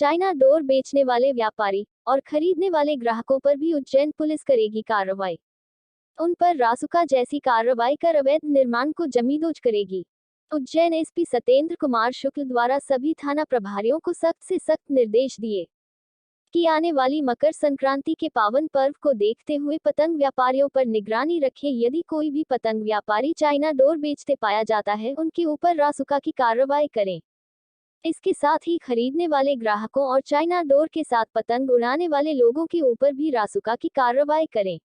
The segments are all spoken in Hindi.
चाइना डोर बेचने वाले व्यापारी और खरीदने वाले ग्राहकों पर भी उज्जैन पुलिस करेगी कार्रवाई। उन पर रासुका जैसी कार्रवाई कर अवैध निर्माण को जमींदोज करेगी। उज्जैन एसपी सत्येंद्र कुमार शुक्ल द्वारा सभी थाना प्रभारियों को सख्त से सख्त निर्देश दिए कि आने वाली मकर संक्रांति के पावन पर्व को देखते हुए पतंग व्यापारियों पर निगरानी रखें। यदि कोई भी पतंग व्यापारी चाइना डोर बेचते पाया जाता है, उनके ऊपर रासुका की कार्रवाई करें। इसके साथ ही खरीदने वाले ग्राहकों और चाइना डोर के साथ पतंग उड़ाने वाले लोगों के ऊपर भी रासुका की कार्रवाई करें।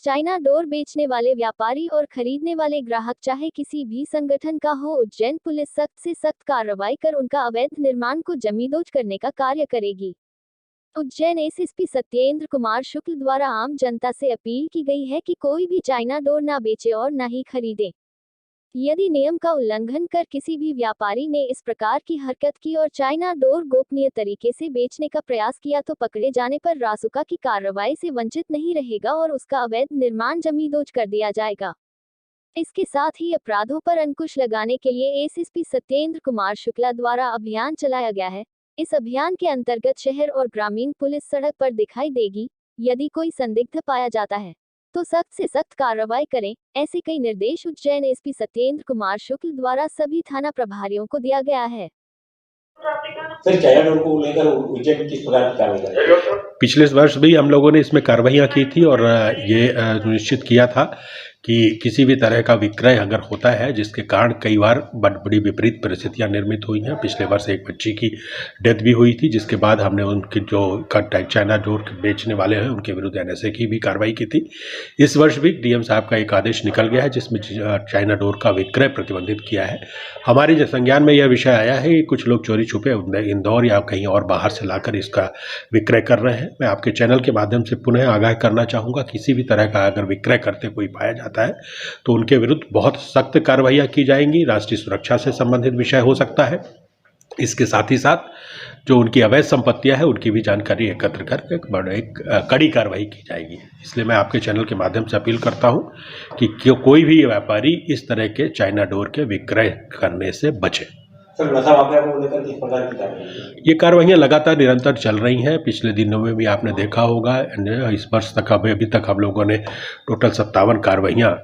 चाइना डोर बेचने वाले व्यापारी और खरीदने वाले ग्राहक चाहे किसी भी संगठन का हो, उज्जैन पुलिस सख्त से सख्त कार्रवाई कर उनका अवैध निर्माण को जमींदोज करने का कार्य करेगी। उज्जैन एसएसपी सत्येंद्र कुमार शुक्ल द्वारा आम जनता से अपील की गई है कि कोई भी चाइना डोर ना बेचे और ना ही खरीदे। यदि नियम का उल्लंघन कर किसी भी व्यापारी ने इस प्रकार की हरकत की और चाइना डोर गोपनीय तरीके से बेचने का प्रयास किया तो पकड़े जाने पर रासुका की कार्रवाई से वंचित नहीं रहेगा और उसका अवैध निर्माण जमींदोज कर दिया जाएगा। इसके साथ ही अपराधों पर अंकुश लगाने के लिए एसएसपी सत्येंद्र कुमार शुक्ला द्वारा अभियान चलाया गया है। इस अभियान के अंतर्गत शहर और ग्रामीण पुलिस सड़क पर दिखाई देगी। यदि कोई संदिग्ध पाया जाता है तो सख्त से सख्त कार्रवाई करें। ऐसे कई निर्देश उज्जैन एसपी सत्येंद्र कुमार शुक्ल द्वारा सभी थाना प्रभारियों को दिया गया है। सर, चाइना डोर को लेकर उज्जैन किस प्रकार की कार्रवाई करेगी? पिछले वर्ष भी हम लोगों ने इसमें कार्रवाइयाँ की थी और ये सुनिश्चित किया था कि किसी भी तरह का विक्रय अगर होता है जिसके कारण कई बार बड़ी विपरीत परिस्थितियां निर्मित हुई हैं। पिछले वर्ष एक बच्ची की डेथ भी हुई थी, जिसके बाद हमने उनकी जो चाइना डोर बेचने वाले हैं उनके विरुद्ध एनएसए की भी कार्रवाई की थी। इस वर्ष भी डीएम साहब का एक आदेश निकल गया है जिसमें चाइना डोर का विक्रय प्रतिबंधित किया है। हमारे जो संज्ञान में यह विषय आया है कि कुछ लोग चोरी छुपे इंदौर या कहीं और बाहर से लाकर इसका विक्रय कर रहे हैं। मैं आपके चैनल के माध्यम से पुनः आगाह करना चाहूँगा, किसी भी तरह का अगर विक्रय करते कोई पाया जाता है तो उनके विरुद्ध बहुत सख्त कार्रवाइयां की जाएंगी। राष्ट्रीय सुरक्षा से संबंधित विषय हो सकता है। इसके साथ ही साथ जो उनकी अवैध संपत्तियां हैं उनकी भी जानकारी एकत्र कर एक कड़ी कार्रवाई की जाएगी। इसलिए मैं आपके चैनल के माध्यम से अपील करता हूं कि कोई भी व्यापारी इस तरह के चाइना डोर के विक्रय करने से बचे। सर, नशा माफिया को लेकर किस प्रकार की कार्रवाई? ये कार्रवाइयाँ लगातार निरंतर चल रही हैं। पिछले दिनों में भी आपने देखा होगा, इस वर्ष तक अभी तक हम लोगों ने टोटल 57 कार्रवाइयाँ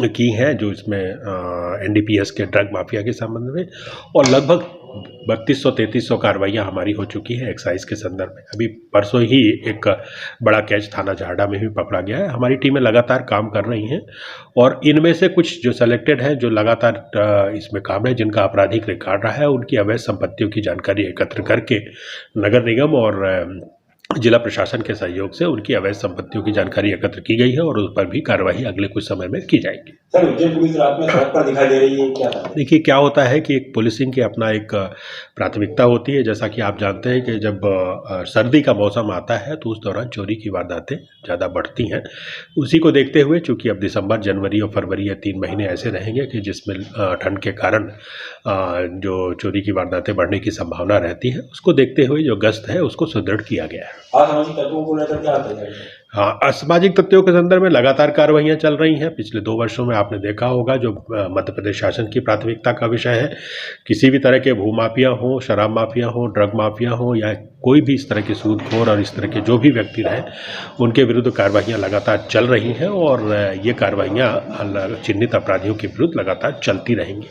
की हैं, जो इसमें एनडीपीएस के ड्रग माफिया के संबंध में, और लगभग 3200-3300 कार्रवाइयाँ हमारी हो चुकी है एक्साइज के संदर्भ में। अभी परसों ही एक बड़ा कैच थाना झाड़ा में भी पकड़ा गया है। हमारी टीमें लगातार काम कर रही हैं और इनमें से कुछ जो सेलेक्टेड हैं, जो लगातार इसमें काम है, जिनका आपराधिक रिकॉर्ड रहा है, उनकी अवैध संपत्तियों की जानकारी एकत्र करके नगर निगम और जिला प्रशासन के सहयोग से उनकी अवैध संपत्तियों की जानकारी एकत्र की गई है और उस पर भी कार्रवाई अगले कुछ समय में की जाएगी। सर, उज्जैन पुलिस रात में सड़क पर दिखाई दे रही है, क्या देखिए क्या होता है कि एक पुलिसिंग की अपना एक प्राथमिकता होती है। जैसा कि आप जानते हैं कि जब सर्दी का मौसम आता है तो उस दौरान चोरी की वारदातें ज़्यादा बढ़ती हैं। उसी को देखते हुए चूँकि अब दिसंबर, जनवरी और फरवरी ये 3 महीने ऐसे रहेंगे कि जिसमें ठंड के कारण जो चोरी की वारदातें बढ़ने की संभावना रहती है, उसको देखते हुए जो गश्त है उसको सुदृढ़ किया गया है। असामाजिक तत्वों को लेकर क्या आता है? हाँ, असामाजिक तत्वों के संदर्भ में लगातार कार्रवाइयाँ चल रही हैं। पिछले 2 वर्षों में आपने देखा होगा, जो मध्य प्रदेश शासन की प्राथमिकता का विषय है, किसी भी तरह के भूमाफिया हो, शराब माफिया हो, ड्रग माफिया हो, या कोई भी इस तरह के सूदखोर और इस तरह के जो भी व्यक्ति रहे, उनके विरुद्ध कार्रवाइयाँ लगातार चल रही हैं और ये कार्रवाइयाँ चिन्हित अपराधियों के विरुद्ध लगातार चलती रहेंगी।